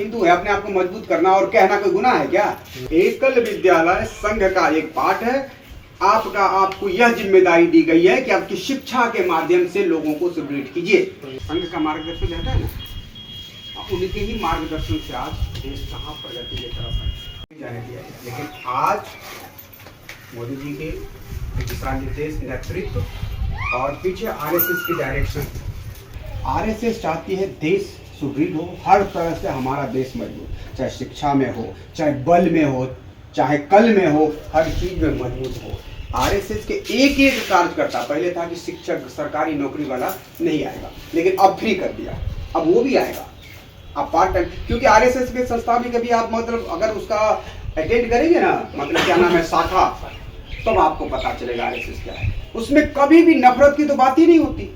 हिंदू है, अपने आप को मजबूत करना और कहना कोई गुनाह है क्या? एकल विद्यालय संघ का एक पाठ है। आपको यह जिम्मेदारी दी गई है कि आपकी शिक्षा के माध्यम से लोगों को सुदृढ़ कीजिए। संघ का मार्गदर्शन रहता है ना, उनके ही मार्गदर्शन से आज देश कहाँ प्रगति की तरफ जाने दिया है। लेकिन आज मोदी जी के दिशा निर्देश, नेतृत्व और पीछे आरएसएस की डायरेक्शन। आरएसएस चाहती है देश सुदृढ़ हो, हर तरह से हमारा देश मजबूत, चाहे शिक्षा में हो, चाहे बल में हो, चाहे कल में हो, हर चीज में मजबूत हो। आरएसएस के एक एक कार्यकर्ता, पहले था कि शिक्षक सरकारी नौकरी वाला नहीं आएगा, लेकिन अब फ्री कर दिया, अब वो भी आएगा, अब पार्ट टाइम। क्योंकि आरएसएस के संस्था भी कभी आप मतलब अगर उसका अटेंड करेंगे ना, मतलब क्या नाम है, शाखा, तब आपको पता चलेगा आरएसएस क्या है। उसमें कभी भी नफरत की तो बात ही नहीं होती,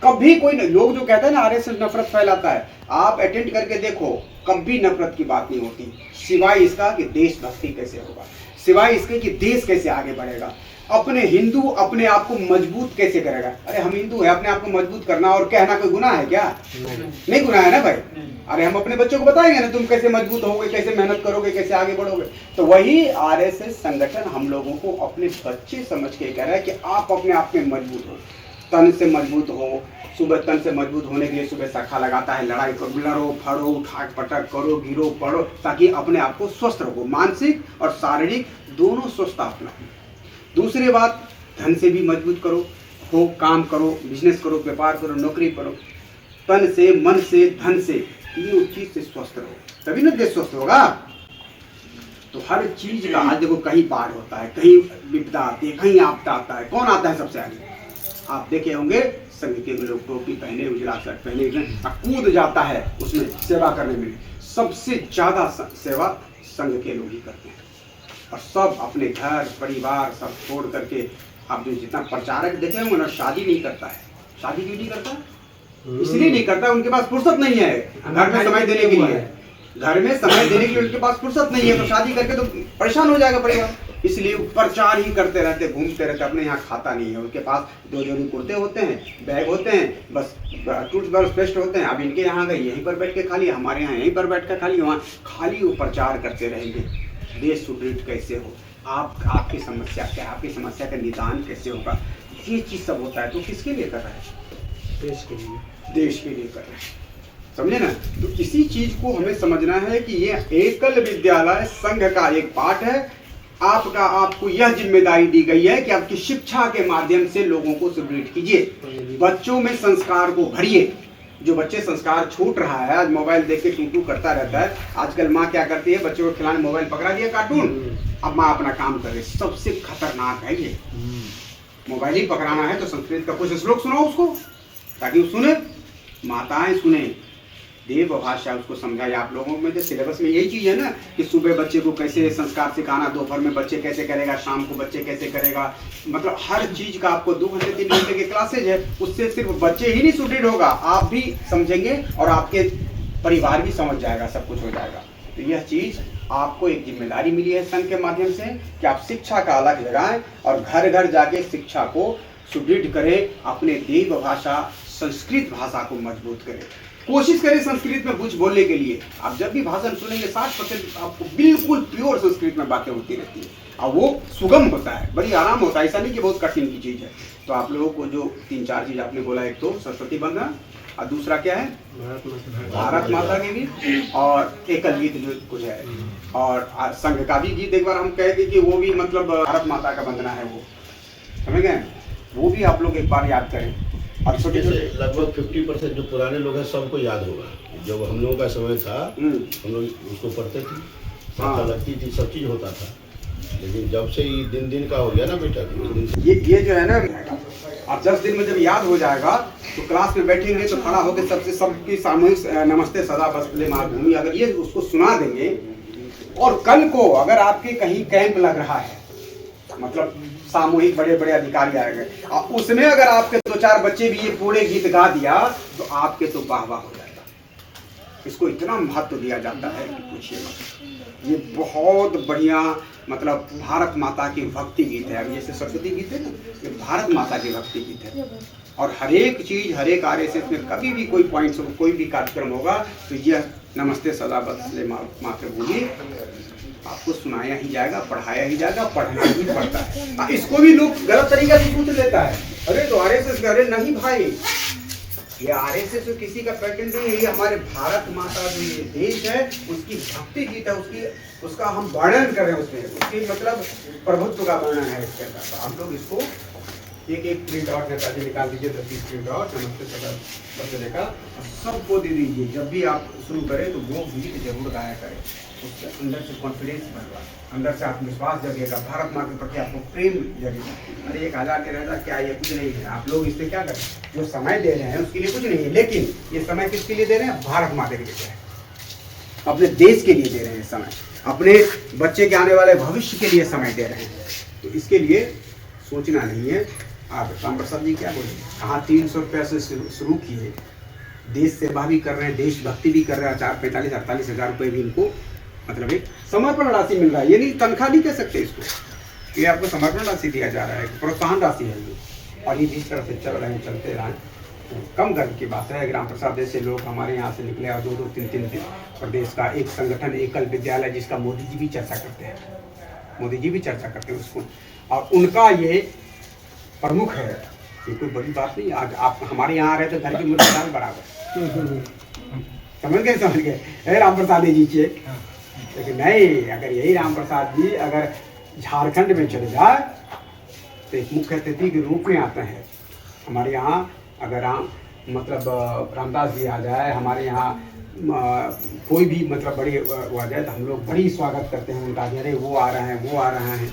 कभी कोई लोग जो कहते हैं ना आरएसएस नफरत फैलाता है, आप अटेंड करके देखो, कभी नफरत की बात नहीं होती, सिवाय इसका कि देशभक्ति कैसे होगा, सिवाय इसके कि देश कैसे आगे बढ़ेगा, अपने हिंदू अपने आप को मजबूत कैसे करेगा। अरे हम हिंदू है, अपने आप को मजबूत करना और कहना कोई गुनाह है क्या? नहीं गुनाह है ना भाई। अरे हम अपने बच्चों को बताएंगे ना, तुम कैसे मजबूत होगे, कैसे मेहनत करोगे, कैसे आगे बढ़ोगे। तो वही आरएसएस संगठन हम लोगों को अपने बच्चे समझ के कह रहा है कि आप अपने आप में मजबूत हो, तन से मजबूत हो। सुबह तन से मजबूत होने के लिए सुबह शाखा लगाता है, लड़ाई करो, लड़ो फड़ो, उठाक पटक करो, गिरो पड़ो, ताकि अपने आप को स्वस्थ रखो, मानसिक और शारीरिक दोनों स्वस्थता अपना। दूसरी बात, धन से भी मजबूत करो, हो काम करो, बिजनेस करो, व्यापार करो, नौकरी करो, तन से, मन से, धन से, तीनों चीज से स्वस्थ रहो, तभी ना देश स्वस्थ होगा। तो हर चीज का आज देखो, कहीं बाढ़ होता है, कहीं विपदा आती है, कहीं आपदा आता है, कौन आता है सबसे आगे? आप देखे होंगे संघ के लोग टोपी पहने, उजला शर्ट पहने, कूद जाता है उसमें सेवा करने में। सबसे ज्यादा सेवा संघ के लोग ही करते हैं, और सब अपने घर परिवार सब छोड़ करके। आप जो जितना प्रचारक देखे होंगे ना, शादी नहीं करता है। शादी क्यों नहीं करता? इसलिए नहीं करता, उनके पास फुर्सत नहीं है घर में समय देने के लिए, घर में समय देने के लिए उनके पास फुर्सत नहीं है। तो शादी करके तो परेशान हो जाएगा परिवार, इसलिए प्रचार ही करते रहते, घूमते रहते, अपने यहाँ खाता नहीं है। उनके पास दो जोड़ी कुर्ते होते हैं, बैग होते हैं, बस टूथब्रश पेस्ट होते हैं। अब इनके यहाँ गए यहीं पर बैठ के खाली, हमारे यहाँ यहीं पर बैठ कर खाली, वहाँ खाली वो प्रचार करते रहेंगे। देश सुदृढ़ कैसे हो, आपकी समस्या क्या, आपकी समस्या का निदान कैसे होगा, ये चीज सब होता है। तो किसके लिए कर रहा है? देश के लिए, देश के लिए कर रहे हैं, समझे ना। तो इसी चीज को हमें समझना है कि ये एकल विद्यालय संघ का एक पाठ है। आपको यह जिम्मेदारी दी गई है कि आपकी शिक्षा के माध्यम से लोगों को सुदृढ़ कीजिए, बच्चों में संस्कार को भरिए। जो बच्चे संस्कार छूट रहा है, आज मोबाइल देख के टू करता रहता है। आजकल माँ क्या करती है, बच्चों को खिलाने मोबाइल पकड़ा दिया कार्टून, अब माँ अपना काम कर रही। सबसे खतरनाक है ये, मोबाइल ही पकड़ाना है तो संस्कृत का कुछ श्लोक सुनाओ उसको, ताकि वो सुने, माताएं सुने, देव भाषा उसको समझाए। आप लोगों में जो सिलेबस में यही चीज है ना कि सुबह बच्चे को कैसे संस्कार सिखाना, दोपहर में बच्चे कैसे करेगा, शाम को बच्चे कैसे करेगा, मतलब हर चीज का आपको 2 घंटे 3 घंटे के क्लासेज है। उससे सिर्फ बच्चे ही नहीं सुदृढ़ होगा, आप भी समझेंगे और आपके परिवार भी समझ जाएगा, सब कुछ हो जाएगा। तो यह चीज आपको एक जिम्मेदारी मिली है संघ के माध्यम से कि आप शिक्षा का अलग लगाएं और घर घर जाके शिक्षा को सुदृढ़ करें, अपने देव भाषा संस्कृत भाषा को मजबूत करें। कोशिश करें संस्कृत में कुछ बोलने के लिए। आप जब भी भाषण सुनेंगे 60% आपको बिल्कुल प्योर संस्कृत में बातें होती रहती है, और वो सुगम होता है, बड़ी आराम होता है, ऐसा नहीं कि बहुत कठिन की चीज है। तो आप लोगों को जो 3-4 चीज आपने बोला, एक तो सरस्वती वंदना, और दूसरा क्या है, भारत माता के गीत, और एकल गीत जो कुछ है, और संघ का भी गीत एक बार हम कह दें कि वो भी मतलब भारत माता का वंदना है, वो समझ गए, वो भी आप लोग एक बार याद करें। और छोटे छोटे लगभग 50% जो पुराने लोग हैं सबको याद होगा। जब हम लोगों का समय था, हम लोग उसको पढ़ते थे, शाखा लगती थी, सब चीज होता था। लेकिन जब से ये दिन दिन का हो गया ना बेटा, ये जो है ना, अब 10 दिन में जब याद हो जाएगा तो क्लास में बैठेंगे तो खड़ा होकर सबकी सामूहिक नमस्ते सदा बसले मातृभूमि, अगर ये उसको सुना देंगे। और कल को अगर आपके कहीं कैंप लग रहा है, मतलब सामूहिक बड़े बड़े अधिकारी आए गए, उसमें अगर आपके 2-4 बच्चे भी ये पूरे गीत गा दिया तो आपके तो वाह वाह हो जाएगा। इसको इतना महत्व दिया जाता है कि पूछिए मत। ये बहुत बढ़िया, मतलब भारत माता की भक्ति गीत है। अब जैसे सरस्वती गीत है ना, ये भारत माता की भक्ति गीत है। और हर एक चीज़, हर एक आरएसएस में कभी भी कोई पॉइंट्स, कोई भी कार्यक्रम होगा तो यह नमस्ते सदा बदले मातृभूमि आपको सुनाया ही जाएगा, पढ़ाया ही जाएगा, पढ़ना ही पड़ता है। इसको भी लोग गलत तरीके से सोच लेता है, अरे तो आरएसएस, अरे नहीं भाई, ये आरएसएस किसी का पैटर्न नहीं है, ये हमारे भारत माता जो ये देश है उसकी भक्ति गीत है, उसका हम वर्णन कर रहे हैं, उसमें उसकी मतलब प्रभुत्व का वर्णन है इसके अंदर। तो आप लोग इसको एक एक प्रिंट आउट नेताजी निकाल दीजिए, 10-20 प्रिंट आउट नमस्ते सदा बदले का सबको दे दीजिए। जब भी आप शुरू करें तो वो गीत जरूर गाया करें, उससे अंदर से कॉन्फिडेंस बढ़ेगा, अंदर से आत्मविश्वास जगेगा, भारत माँ के प्रति आपको प्रेम जगेगा। अरे 1000 13,000 क्या, ये कुछ नहीं है। आप लोग इससे क्या करें, जो समय दे रहे हैं उसके लिए कुछ नहीं है, लेकिन ये समय किसके लिए दे रहे हैं, भारत माता के लिए दे रहे हैं, अपने देश के लिए दे रहे हैं समय, अपने बच्चे के आने वाले भविष्य के लिए समय दे रहे हैं। तो इसके लिए सोचना नहीं है। आप राम प्रसाद जी क्या बोले, कहाँ 300 रुपये से शुरू किए, देश सेवा भी कर रहे हैं, देशभक्ति भी कर रहे हैं, 45-48 हज़ार रुपये भी इनको मतलब एक समर्पण राशि मिल रहा है। ये नहीं तनख्वाह नहीं कह सकते इसको, ये आपको समर्पण राशि दिया जा रहा है, प्रोत्साहन राशि है ये। और ये जिस तरह से चल रहे हैं, चलते रहें, तो कम गर्व की बात है। ग्राम प्रसाद जैसे लोग हमारे यहाँ से निकले और 2-2, 3-3 दिन प्रदेश का एक संगठन, एकल विद्यालय, जिसका मोदी जी भी चर्चा करते हैं, मोदी जी भी चर्चा करते हैं उसको, और उनका ये प्रमुख है। ये कोई बड़ी बात नहीं। आज आप हमारे यहाँ आ रहे थे, घर के मुर्दान बराबर, समझ गए राम प्रसाद जी के। लेकिन नहीं, अगर यही राम प्रसाद जी अगर झारखंड में चले जाए तो एक मुख्य अतिथि के रूप में आते हैं हमारे यहाँ। अगर रामदास जी आ जाए हमारे यहाँ, कोई भी मतलब बड़ी वो आ जाए तो हम लोग बड़ी स्वागत करते हैं उनका, अरे वो आ रहे हैं, वो आ रहे हैं।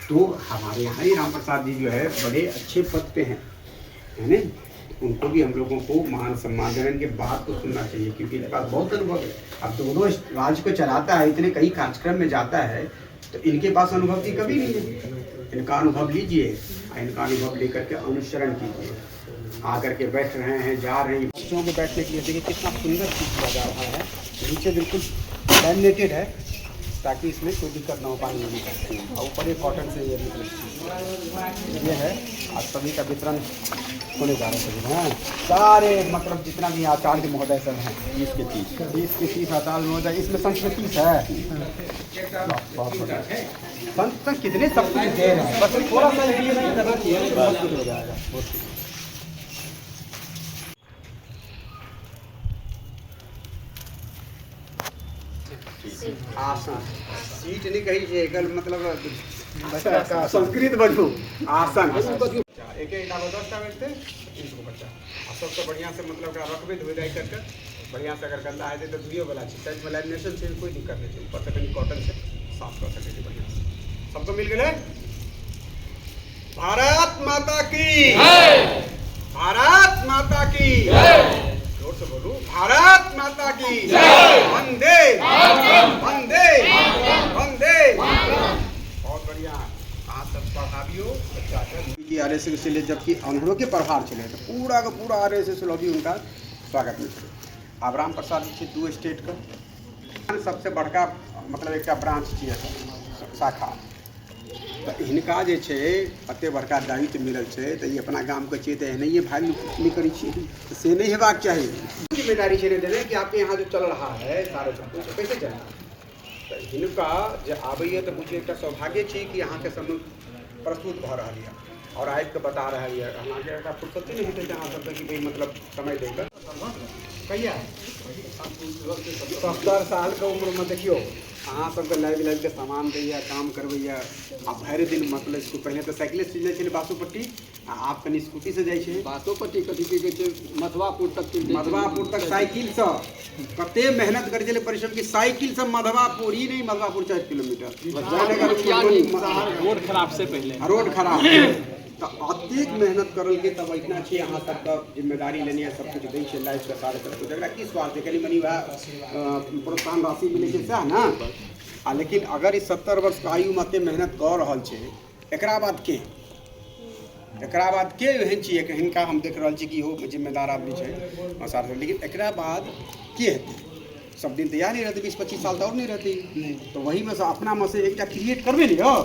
तो हमारे यहाँ ही राम प्रसाद जी जो है बड़े अच्छे पद पे हैं, है ना। उनको भी हम लोगों को मान सम्मान देने के बाद तो सुनना चाहिए, क्योंकि इनके पास बहुत अनुभव है। अब दोनों राज्य को चलाता है, इतने कई कार्यक्रम में जाता है, तो इनके पास अनुभव की कभी नहीं है। इनका अनुभव लीजिए, इनका अनुभव लेकर के अनुसरण कीजिए। आकर के बैठ रहे हैं, जा रहे हैं, बच्चों को बैठने के लिए देखिए कितना सुंदर चीज़ किया जा रहा है। नीचे बिल्कुल लैमिनेटेड है ताकि इसमें कोई दिक्कत ना हो, पानी नहीं करते हैं। और ऊपर ये कॉटन से ये है। आज सभी का वितरण होने जा रहे हैं, सारे मतलब जितना भी आचार्य महोदय सब हैं, 20 के 30 आचार्य महोदय, इसमें संस्कृत 30 है। बहुत बढ़िया, संत कितने सब कुछ दे रहे हैं, बस थोड़ा सा ये नहीं करना चाहिए, बहुत कुछ हो जाएगा। बहुत आसन, सीट नहीं कही चाहिए, कल मतलब संस्कृत बजू आसन। एक एक 10 बैठते 300 बच्चा, और सबसे बढ़िया से मतलब रखबे धोई धाई कर बढ़िया से अगर गंदा है तो धुए वाला चीज साइड में लैमिनेशन से कोई दिक्कत नहीं है, ऊपर से कहीं कॉटन से साफ कर सकते बढ़िया से। सबको मिल गए। भारत माता की, भारत माता की, जोर से बोलूं, भारत माता की, वंदे वंदे वंदे। बहुत बढ़िया। आज सब पढ़ाबियो बच्चा है आरएसएस से ले, जबकि अनहरों के प्रहार चले तो पूरा का पूरा आरएसएस लॉबी उनका स्वागत में चले। अब राम प्रसाद जी 2 स्टेट का सबसे बड़का मतलब एक ब्रांच चाहिए शाखा, तो इनका जे छे अते बड़का दायित्व मिलल छे, तो ये अपना गांव के चाहिए तो नहीं ये भाई नहीं करी छे, तो से नहीं हेबाक चाहिए। जिम्मेदारी छे देने कि आपके यहाँ जो चल रहा है सारे सब कुछ कैसे चल रहा है, तो इनका जब आबैया तो बुझे एक सौभाग्य छे कि यहाँ के सब प्रस्तुत भ रहा है और आबि के बता रहा है। अहाँ फुर्सत नहीं होते अहाँ सबके कि भाई मतलब समय देकर कहिया 70 साल के उम्र में देखियो अहाँ सबके लाइव के सामान दैया, काम करवैया, आ भरि दिन मतलब इसको पहले तो साइकिल से जाइ छे बासोपट्टी, आ आप कनी स्कूटी से जाइ छे बासोपट्टी, कथी कहै छै मधवापुर तक साइकिल से कते मेहनत करे छे, परिश्रम की साइकिल से मधवापुर, ही नहीं मधवापुर 4 किलोमीटर, रोड खराब से पहले, रोड खराब तो अत्यधिक मेहनत करल के तब इतना छे। अहाँ सबका जिम्मेदारी लेनी है, सब कुछ दै छे, लाइफ के सारे सब कुछ, एकरा की स्वार्थ है, कनी मनी प्रोत्साहन राशि मिले छै सएह ना। आ लेकिन अगर इस 70 वर्ष के आयु में मेहनत कर रहल छे, एकरा बाद के एहन छियै कि हिनका हम देख रहल छी कि हो जिम्मेदार आदमी छै सारे, लेकिन एकरा बाद के हेतै, सब दिन तैयार नहीं रहते, 20-25 साल तो और नहीं रहती, तो वही में से अपना में से एक क्रिएट करबे नहीं हो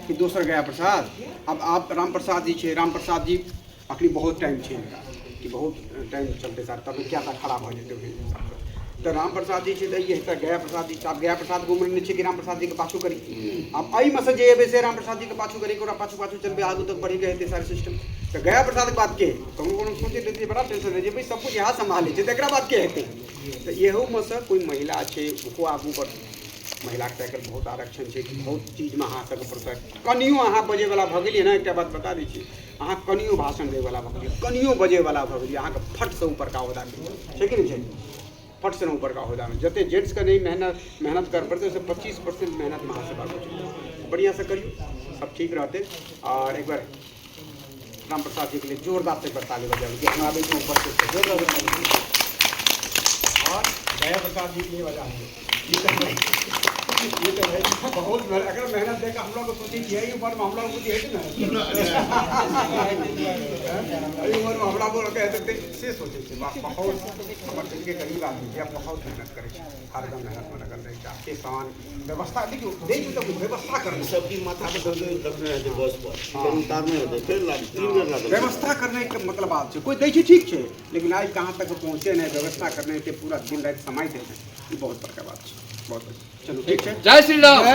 कि दोसर गया प्रसाद। अब आप राम प्रसाद जी छे, राम प्रसाद जी अखनी बहुत टाइम छे इनका कि बहुत टाइम चलते सर तब क्या था खराब हो जाते हुए तो राम प्रसाद जी से ये है गया प्रसाद जी आप गया प्रसाद घूम रहे कि राम प्रसाद जी के पाछू करी अब आई मसज जे वैसे राम प्रसाद जी के पाछू करी को पाछू पाछू चल आगू तक बढ़ी गए सारे सिस्टम तो गया प्रसाद के बात के तो हम सोचे थे बड़ा टेंशन रहे भाई सब कुछ यहाँ संभाले तक बात के हेतु तो यहो में से कोई महिला है वो आगू बढ़ महिला के बहुत आरक्षण है बहुत चीज में अहाँ तक कनियो अहाँ बजे वाला भ गए ना एक बात बता दी अहाँ कनियो भाषण दे वाला भ गए कनियो बजे वाला भ गए अहाँ के फट से ऊपर का होदा है कि नहीं फट से ऊपर का होदा में जते जेंट्स का नहीं मेहनत कर पड़ते उसे 25% मेहनत में हाथ से बात बढ़िया से करियो सब ठीक रहते और एक बार राम प्रसाद जी के लिए जोरदार से ताली बजाओ कि हमारे ऊपर से जोरदार और गया प्रसाद जी के लिए बजाएंगे ये तो है बहुत अगर मेहनत देखा हम लोग को सोची यही उम्र में हम लोग कुछ है ना अभी उम्र में हम लोग कह सकते से सोचे थे बहुत हमारे दिल के करीब आदमी थे बहुत मेहनत करे हर दम मेहनत में लगन रही आपके सामान व्यवस्था देखिए तो व्यवस्था करना सबकी माथा पे रखने रहते बस पर फिर उतारने रहते फिर व्यवस्था करने का मतलब बात है कोई देखिए ठीक है लेकिन आज कहाँ तक पहुँचे नहीं व्यवस्था करने के पूरा दिन रात समय देते हैं ये बहुत बड़का बात है बहुत चलो ठीक है जय श्री राम।